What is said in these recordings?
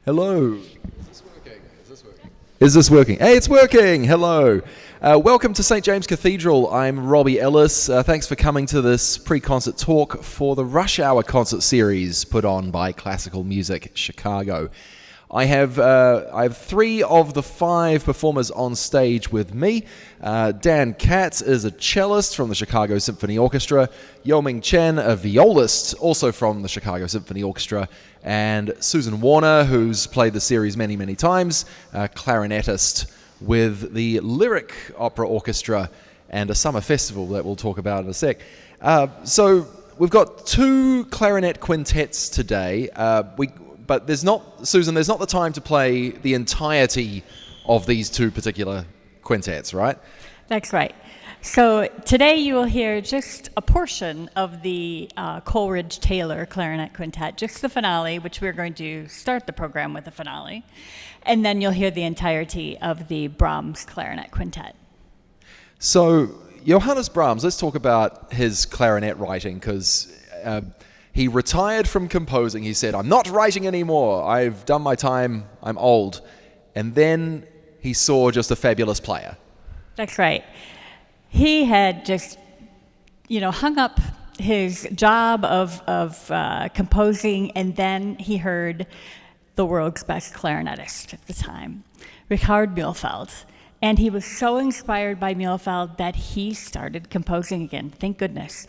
Hello. Is this working? Is this working? Hey, it's working. Hello. Welcome to St. James Cathedral. I'm Robbie Ellis. Thanks for coming to this pre-concert talk for the Rush Hour concert series put on by Classical Music Chicago. I have three of the five performers on stage with me. Dan Katz is a cellist from the Chicago Symphony Orchestra, YouMing Chen, a violist, also from the Chicago Symphony Orchestra, and Susan Warner, who's played the series many, many times, a clarinetist with the Lyric Opera Orchestra and a summer festival that we'll talk about in a sec. So we've got two clarinet quintets today. But there's not, Susan, there's not the time to play the entirety of these two particular quintets, right? That's right. So today you will hear just a portion of the Coleridge-Taylor Clarinet Quintet, just the finale, which we're going to start the program with the finale. And then you'll hear the entirety of the Brahms Clarinet Quintet. So Johannes Brahms, let's talk about his clarinet writing, because he retired from composing. He said, I'm not writing anymore. I've done my time. I'm old. And then he saw just a fabulous player. That's right. He had just, hung up his job of composing, and then he heard the world's best clarinetist at the time, Richard Mühlfeld. And he was so inspired by Mühlfeld that he started composing again. Thank goodness.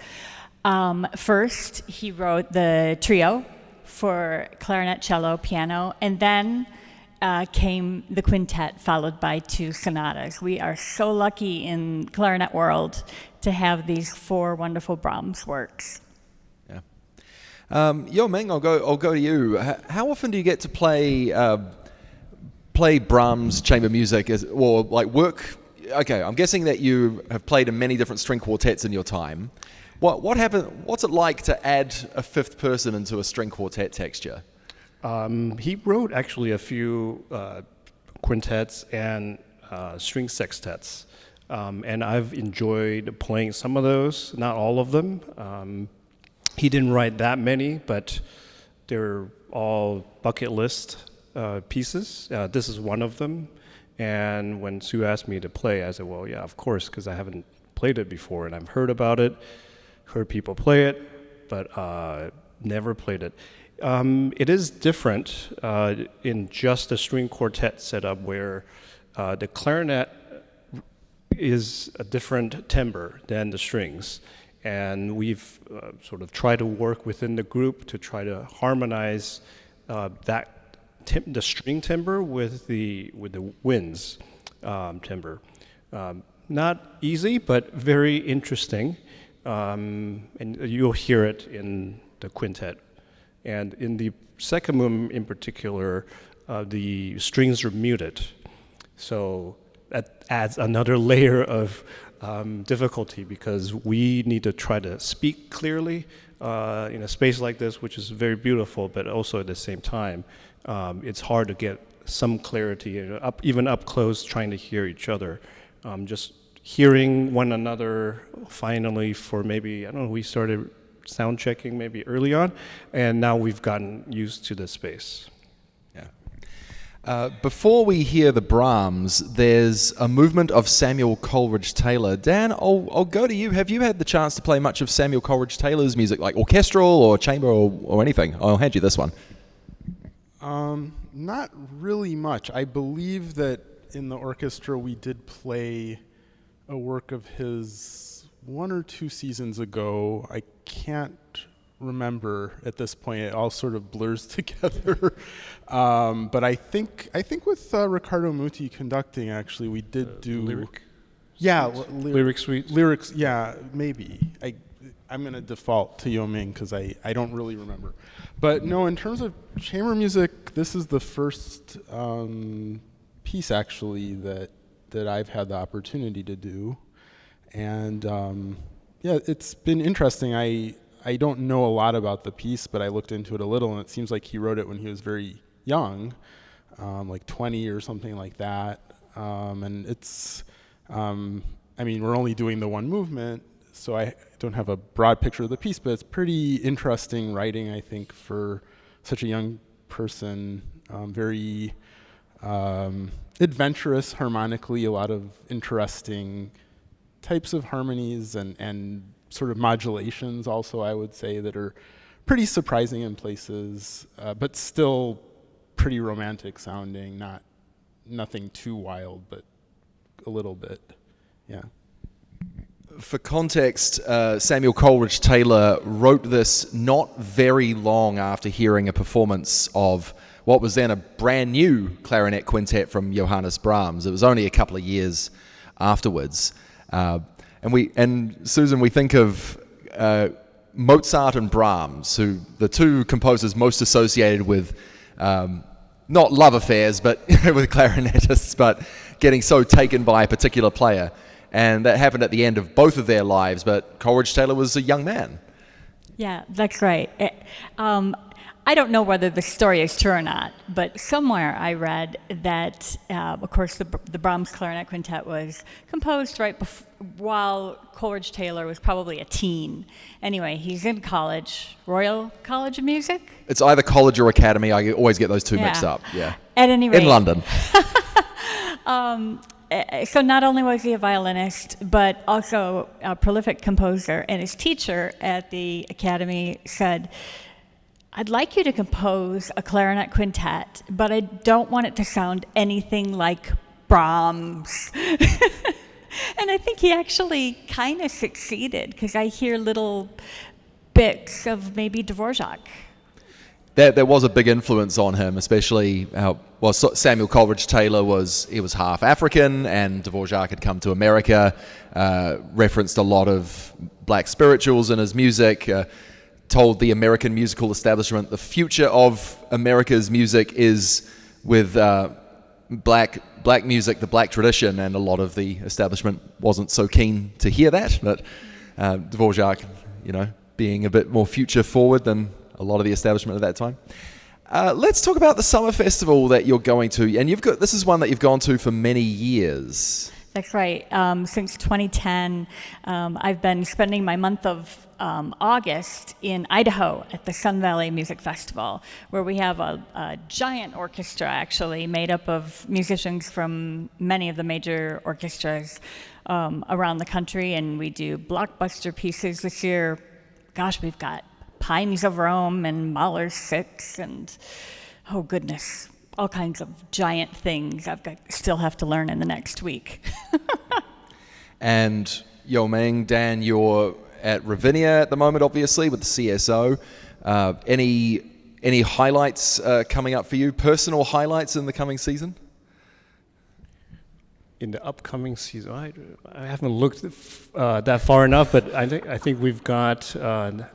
First, he wrote the trio for clarinet, cello, piano, and then came the quintet, followed by two sonatas. We are so lucky in clarinet world to have these four wonderful Brahms works. Yeah. Yo-Ming, I'll go to you. How often do you get to play Brahms chamber music or work? Okay, I'm guessing that you have played in many different string quartets in your time. What happened? What's it like to add a fifth person into a string quartet texture? He wrote actually a few quintets and string sextets, and I've enjoyed playing some of those, not all of them. He didn't write that many, but they're all bucket list pieces. This is one of them, and when Sue asked me to play, I said, well, yeah, of course, because I haven't played it before, and I've heard about it. Heard people play it, but never played it. It is different in just a string quartet setup where the clarinet is a different timbre than the strings. And we've sort of tried to work within the group to try to harmonize the string timbre with the winds timbre. Not easy, but very interesting. And you'll hear it in the quintet. And in the second movement in particular, the strings are muted. So that adds another layer of difficulty because we need to try to speak clearly in a space like this, which is very beautiful, but also at the same time, it's hard to get some clarity, even up close, trying to hear each other. Just hearing one another finally for maybe, I don't know, we started sound checking maybe early on, and now we've gotten used to the space. Yeah. Before we hear the Brahms, there's a movement of Samuel Coleridge-Taylor. Dan, I'll go to you. Have you had the chance to play much of Samuel Coleridge-Taylor's music, like orchestral or chamber or anything? I'll hand you this one. Not really much. I believe that in the orchestra we did play a work of his 1 or 2 seasons ago. I can't remember at this point. It all sort of blurs together. But I think with Riccardo Muti conducting, actually, we did do Lyric. Yeah, Lyric suite. Lyrics. Yeah, maybe. I'm going to default to Yo-Ming because I don't really remember. But no, in terms of chamber music, this is the first piece actually that I've had the opportunity to do, and yeah, it's been interesting. I don't know a lot about the piece, but I looked into it a little, and it seems like he wrote it when he was very young, like 20 or something like that. And it's, I mean, we're only doing the one movement, so I don't have a broad picture of the piece, but it's pretty interesting writing, I think, for such a young person very adventurous harmonically, a lot of interesting types of harmonies and sort of modulations also, I would say, that are pretty surprising in places, but still pretty romantic sounding, nothing too wild, but a little bit, yeah. For context, Samuel Coleridge-Taylor wrote this not very long after hearing a performance of what was then a brand new Clarinet Quintet from Johannes Brahms. It was only a couple of years afterwards. And Susan, we think of Mozart and Brahms, who the two composers most associated with not love affairs, but with clarinetists, but getting so taken by a particular player. And that happened at the end of both of their lives, but Coleridge-Taylor was a young man. Yeah, that's right. I don't know whether the story is true or not, but somewhere I read that, of course, the Brahms Clarinet Quintet was composed right while Coleridge-Taylor was probably a teen. Anyway, he's in college, Royal College of Music? It's either college or academy. I always get those two mixed up. Yeah. At any rate. In London. So not only was he a violinist, but also a prolific composer, and his teacher at the academy said, I'd like you to compose a clarinet quintet, but I don't want it to sound anything like Brahms. And I think he actually kind of succeeded, because I hear little bits of maybe Dvorak. There was a big influence on him, especially Samuel Coleridge-Taylor was half African, and Dvorak had come to America, referenced a lot of black spirituals in his music, told the American musical establishment the future of America's music is with black music, the black tradition, and a lot of the establishment wasn't so keen to hear that, but Dvorak, being a bit more future forward than a lot of the establishment at that time. Let's talk about the summer festival that you're going to, and this is one that you've gone to for many years. That's right. Since 2010, I've been spending my month of August in Idaho at the Sun Valley Music Festival, where we have a giant orchestra, actually, made up of musicians from many of the major orchestras around the country, and we do blockbuster pieces this year. Gosh, we've got Pines of Rome and Mahler's Six, and oh goodness, all kinds of giant things still have to learn in the next week. And YouMing, Dan, you're at Ravinia at the moment, obviously, with the CSO. Any highlights coming up for you? Personal highlights in the coming season? In the upcoming season, I haven't looked that far enough, but I think we've got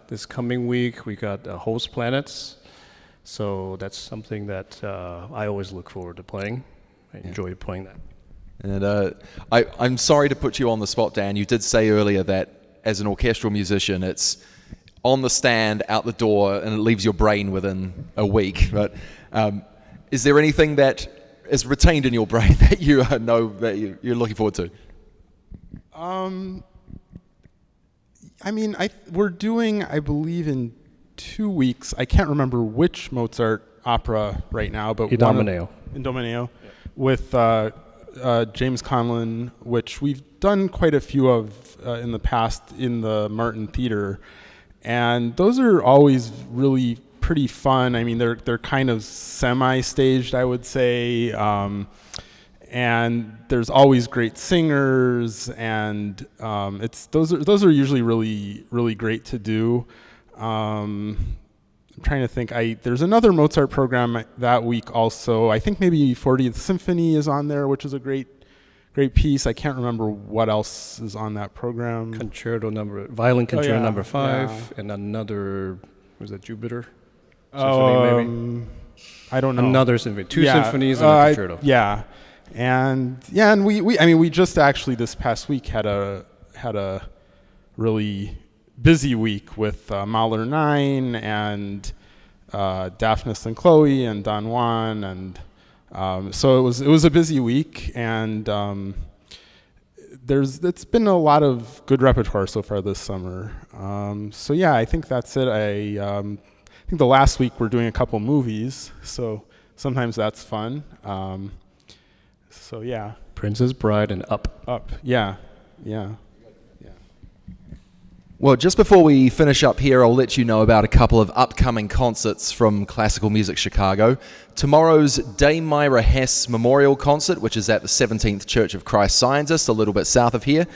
this coming week, we got Host Planets. So that's something that I always look forward to playing. I enjoy playing that. And I'm sorry to put you on the spot, Dan. You did say earlier that as an orchestral musician, it's on the stand, out the door, and it leaves your brain within a week. But is there anything that is retained in your brain that you know that you're looking forward to? We're doing, I believe, in 2 weeks. I can't remember which Mozart opera right now, but Idomeneo. With James Conlon, which we've done quite a few of in the past in the Martin Theater, and those are always really pretty fun. I mean, they're kind of semi-staged, I would say, and there's always great singers, and those are usually really, really great to do. I'm trying to think. There's another Mozart program that week also. I think maybe 40th Symphony is on there, which is a great piece. I can't remember what else is on that program. Violin Concerto number 5, and another, was that Jupiter? Symphony, maybe? I don't know. Another symphony, 2 symphonies and a concerto. And we just actually this past week had a really busy week with Mahler 9 and Daphnis and Chloe and Don Juan, and so it was a busy week, and it's been a lot of good repertoire so far this summer. So yeah, I think that's it. I think the last week we're doing a couple movies, so sometimes that's fun. So yeah, Princess Bride and Up. up. Yeah, yeah. Well, just before we finish up here, I'll let you know about a couple of upcoming concerts from Classical Music Chicago. Tomorrow's Dame Myra Hess Memorial Concert, which is at the 17th Church of Christ Scientist, a little bit south of here,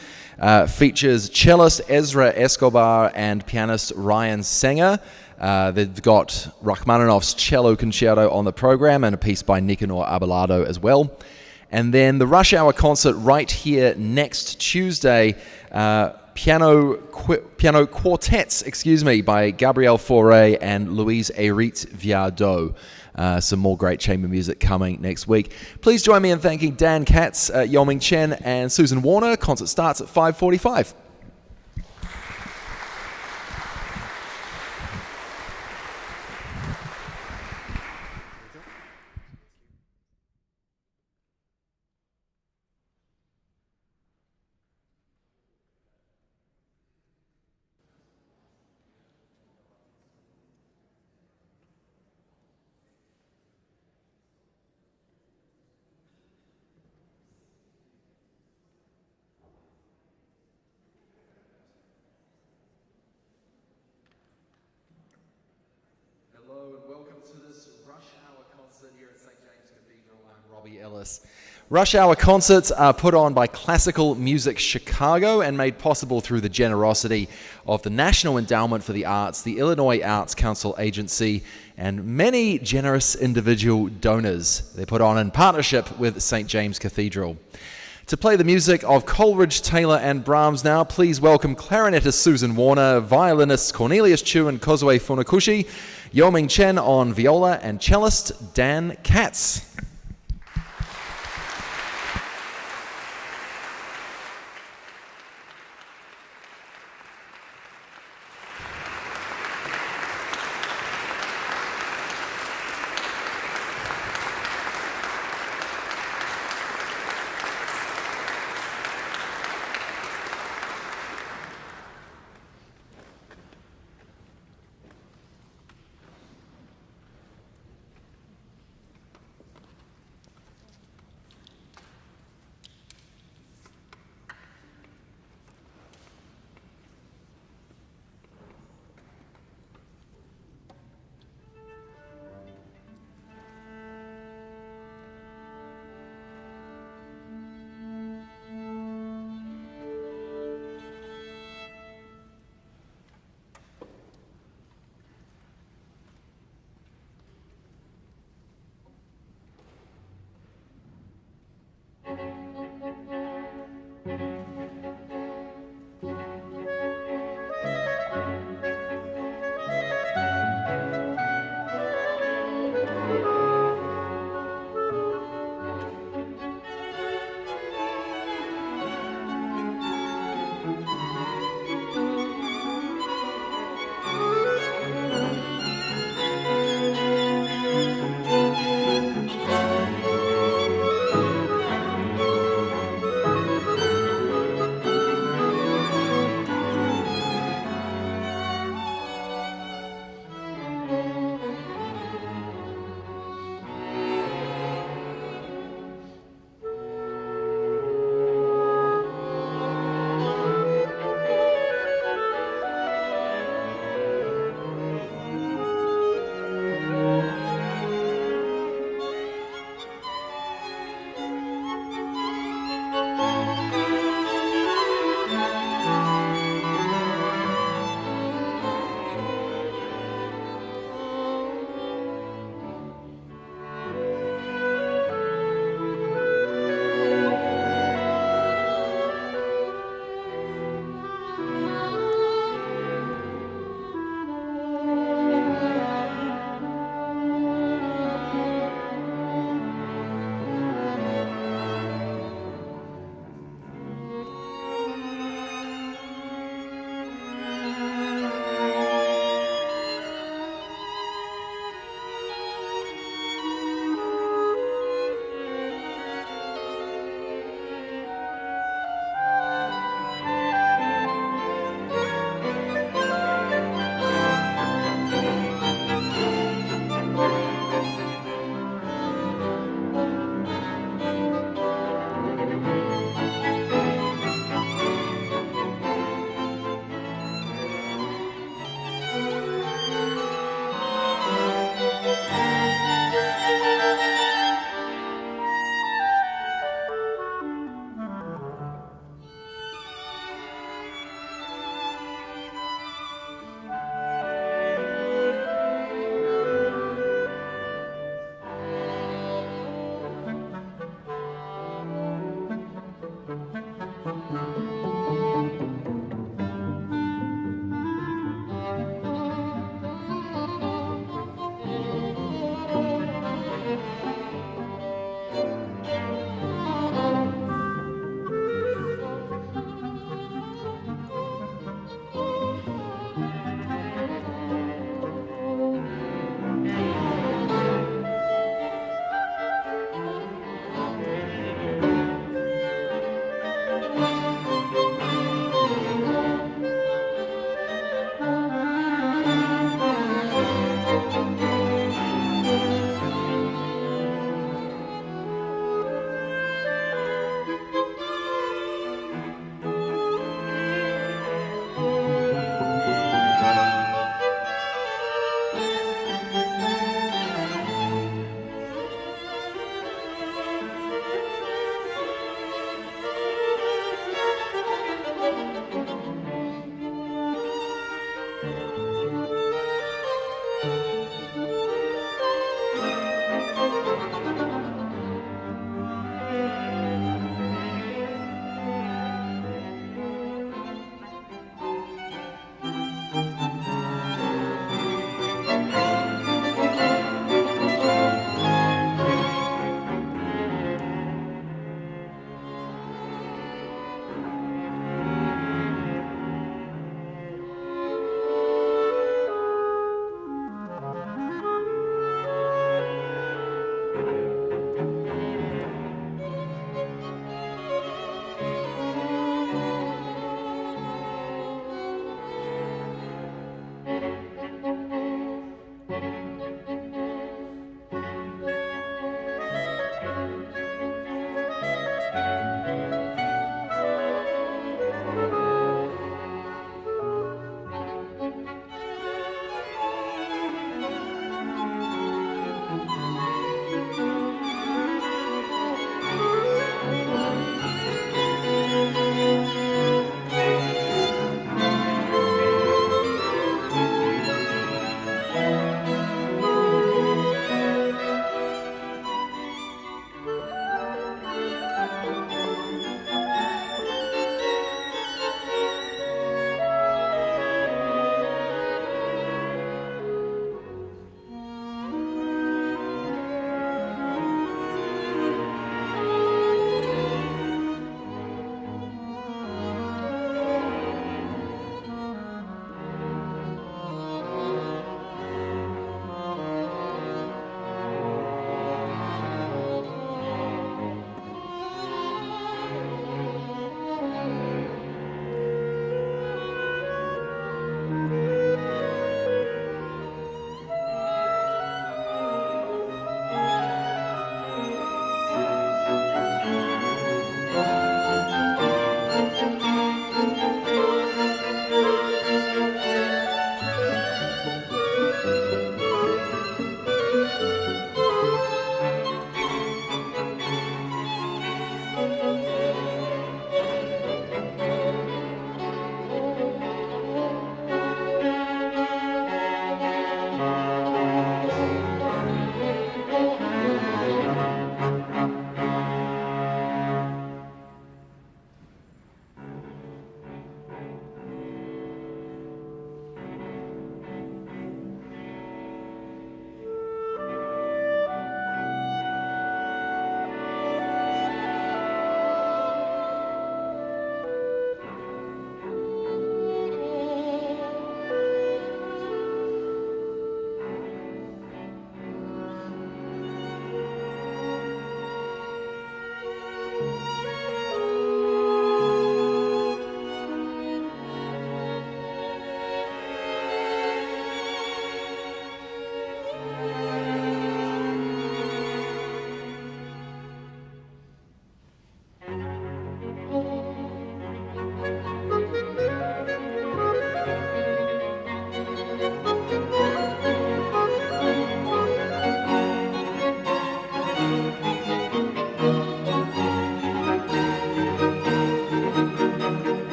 features cellist Ezra Escobar and pianist Ryan Sanger. They've got Rachmaninoff's Cello Concerto on the program and a piece by Nicanor Abelardo as well. And then the Rush Hour concert right here next Tuesday, piano quartets, by Gabrielle Fauré and Louise Hérite Viardot. Some more great chamber music coming next week. Please join me in thanking Dan Katz, YouMing Chen, and Susan Warner. Concert starts at 5:45. Hello and welcome to this Rush Hour concert here at St. James Cathedral. I'm Robbie Ellis. Rush Hour concerts are put on by Classical Music Chicago and made possible through the generosity of the National Endowment for the Arts, the Illinois Arts Council Agency, and many generous individual donors. They're put on in partnership with St. James Cathedral. To play the music of Coleridge-Taylor and Brahms now, please welcome clarinetist Susan Warner, violinists Cornelius, Chiu, and Kozue Funakoshi, YouMing Chen on viola, and cellist Dan Katz.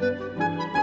you.